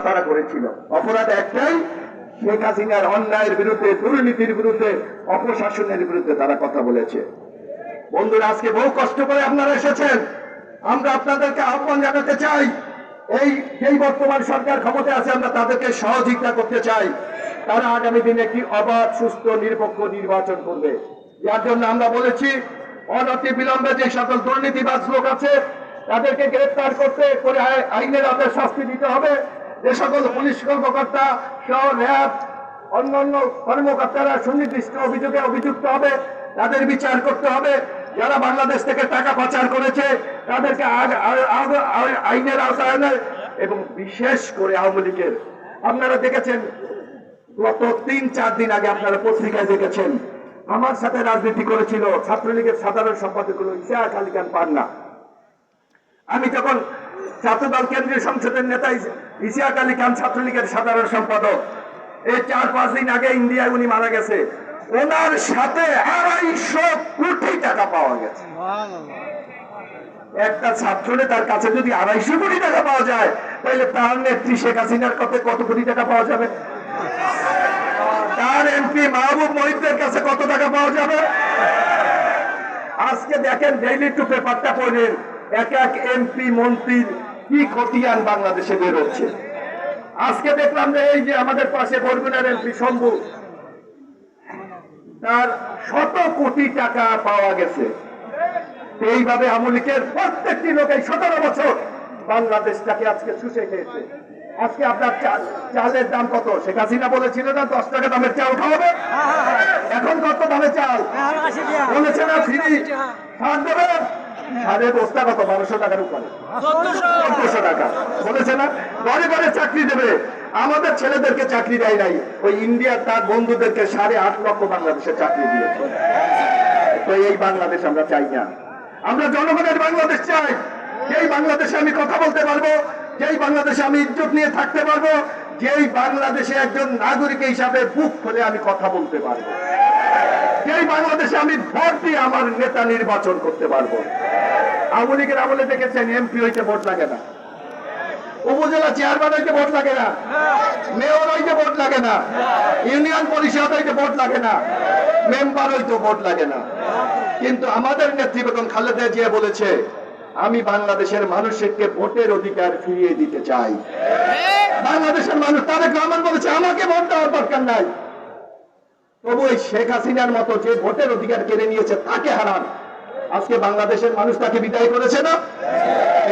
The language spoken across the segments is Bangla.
তারা করেছিল। অপরাধ একটাই, শেখ হাসিনার অন্যায়ের বিরুদ্ধে, দুর্নীতির বিরুদ্ধে, অপশাসনের বিরুদ্ধে তারা কথা বলেছে। বন্ধুরা, আজকে বহু কষ্ট করে আপনারা এসেছেন। আমরা আপনাদেরকে আহ্বান জানাতে চাই, যেই বর্তমান সরকার ক্ষমতায় আছে আমরা তাদেরকে সহযোগিতা করতে চাই। তারা আগামী দিনে একটি অবাধ, সুস্থ, নিরপেক্ষ নির্বাচন করবে। যার জন্য আমরা বলেছি, অনতি বিলম্বে যে সকল দুর্নীতিবাজ লোক আছে তাদেরকে গ্রেফতার করতে করে আইনের আওতায় শাস্তি দিতে হবে। যে সকল পুলিশ কর্মকর্তা সহ র্যাব অন্যান্য কর্মকর্তারা সুনির্দিষ্ট অভিযোগে অভিযুক্ত হবে, তাদের বিচার করতে হবে। যারা বাংলাদেশ থেকে টাকা পাচার করেছে তাদেরকে আইনের আওতায় আনে। এবং বিশেষ করে আওয়ামী লীগের, আপনারা দেখেছেন গত 3-4 দিন আগে আপনারা পত্রিকায় দেখেছেন, আমার সাথে রাজনীতি করেছিল ছাত্রলীগের সাধারণ সম্পাদক হল ইশাক আলী খান পান্না। আমি যখন ছাত্রদল কেন্দ্রীয় সংসদের নেতা ইশাক আলী খান ছাত্রলীগের সাধারণ সম্পাদক, এই 4-5 দিন আগে ইন্ডিয়ায় উনি মারা গেছে, ওনার সাথে 250 কোটি টাকা পাওয়া গেছে। একটা ছাত্রনে তার কাছে যদি 250 কোটি টাকা পাওয়া যায়, তাহলে তার নেত্রী শেখ হাসিনার কাছে কত কোটি টাকা পাওয়া যাবে? তার এমপি মাহবুব মহিউদ্দিনের কাছে কত টাকা পাওয়া যাবে? আজকে দেখেন, ডেইলি টু পেপারটা পড়েন, এক এক এমপি মন্ত্রীর কি খতিয়ান বাংলাদেশে বেরোচ্ছে। আজকে দেখলাম যে এই যে আমাদের পাশে বরগুনার এমপি শম্ভু, তার 100 কোটি টাকা পাওয়া গেছে। এইভাবে আওয়ামী লীগের প্রত্যেকটি লোক এই 17 বছর বাংলাদেশটাকে আজকে চুষে খেয়েছে। আজকে আপনার চালের দাম কত? শেখ হাসিনা বলেছিল না 10 টাকা দামের চাল খাওয়াবে। এখন কত দামের চাল বলেছে না? ফ্রি সার দেবে। সারের বস্তা কত? 1200 টাকার উপরে, 1400 টাকা বলেছে না? ঘরে ঘরে চাকরি দেবে। আমাদের ছেলেদেরকে চাকরি দেয় নাই, ওই ইন্ডিয়ার তার বন্ধুদেরকে 8.5 লক্ষ বাংলাদেশে চাকরি দিয়েছে। তো এই বাংলাদেশ আমরা চাই না। আমরা জনগণের বাংলাদেশ চাই, যেই বাংলাদেশে আমি কথা বলতে পারবো, যেই বাংলাদেশে আমি ইজ্জত নিয়ে থাকতে পারবো, যেই বাংলাদেশে একজন নাগরিক হিসাবে বুক খুলে আমি কথা বলতে পারবো, যেই বাংলাদেশে আমি ভোট দিয়ে আমার নেতা নির্বাচন করতে পারবো। আওয়ামী লীগের আমলে দেখেছেন, এমপি হইতে ভোট লাগে না, উপজেলা চেয়ারম্যান হইতে ভোট লাগে না, মেয়র হইতে ভোট লাগে না, ইউনিয়ন পরিষদ হইতে ভোট লাগে না, মেম্বার হইতে ভোট লাগে না। কিন্তু আমাদের নেত্রী বেগম খালেদা জিয়া বলেছে, আমি বাংলাদেশের মানুষকে ভোটের অধিকার ফিরিয়ে দিতে চাই। বাংলাদেশের মানুষ, তারেক রহমান বলেছে আমাকে ভোট দেওয়ার দরকার নাই। তবু এই শেখ হাসিনার মতো যে ভোটের অধিকার কেড়ে নিয়েছে তাকে হারান। আজকে বাংলাদেশের মানুষ তাকে বিদায় করেছে না?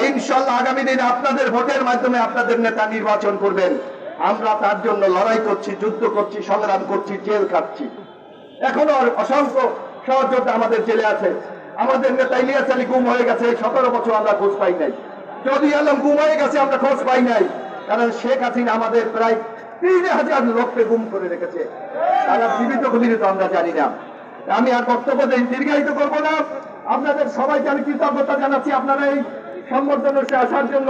ইনশাআল্লাহ আগামী দিনে আপনাদের ভোটের মাধ্যমে আপনাদের নেতা নির্বাচন করবেন। আমরা তার জন্য লড়াই করছি, যুদ্ধ করছি, সংগ্রাম করছি, জেল খাচ্ছি। এখনো অসংখ্য সহযোদ্ধা আমাদের জেলে আছে। আমাদের নেতা ইলিয়াস আলী গুম হয়ে গেছে, 17 বছর আমরা খোঁজ পাই নাই। যদি আলম গুম হয়ে গেছে, আমরা খোঁজ পাই নাই, কারণ শেখ হাসিনা আমাদের প্রায় 3000 লোককে গুম করে রেখেছে। তারা জীবিত গুলিত আমরা জানি না। আমি আর বক্তব্য দীর্ঘায়িত করবো না। আপনাদের সবাইকে আমি কৃতজ্ঞতা জানাচ্ছি আপনারা এই সম্বর্ধনা আসার জন্য।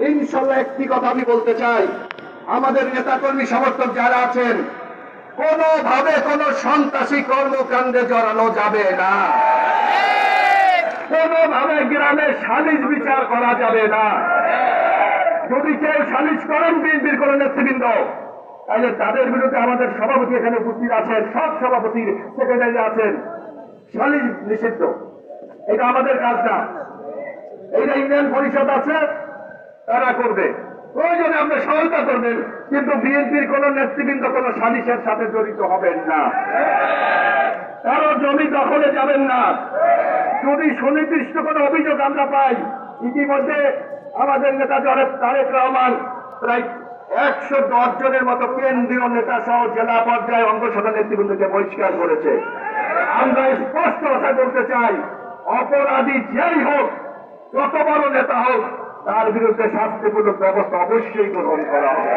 ইনশাআল্লাহ একটি কথা আমি বলতে চাই, আমাদের নেতাকর্মী সমর্থক যারা আছেন, কোনোভাবে কোন সন্ত্রাসী কর্মকাণ্ডে জড়ানো যাবে না। কোনোভাবে গ্রামে সালিশ বিচার করা যাবে না। যদি কেউ সালিশ করেন বিএনপির কোন নেতৃবৃন্দ, তাহলে তাদের বিরুদ্ধে আমাদের সভাপতি এখানে উপস্থিত আছেন, সব সভাপতির সেক্রেটারি আছেন, সালিশ নিষিদ্ধ। এটা আমাদের কাজ না। এইটা ইউনিয়ন পরিষদ আছে, তারা করবে। প্রয়োজনে আমরা সহায়তা করবেন, কিন্তু বিএনপির কোন নেতৃবৃন্দ কোন সালিশের সাথে জড়িত হবেন না। কারো জমি দখলে যাবেন না। যদি সুনির্দিষ্ট কোন অভিযোগ আমরা পাই, ইতিমধ্যে আমাদের নেতা জনাব তারেক রহমান প্রায় 110 জনের মতো কেন্দ্রীয় নেতা সহ জেলা পর্যায়ে অঙ্গসভা নেতৃবৃন্দকে বহিষ্কার করেছে। আমরা স্পষ্ট ভাষায় বলতে চাই, অপরাধী যেই হোক, যত বড় নেতা হোক, তার বিরুদ্ধে শাস্তিমূলক ব্যবস্থা অবশ্যই গ্রহণ করা হবে।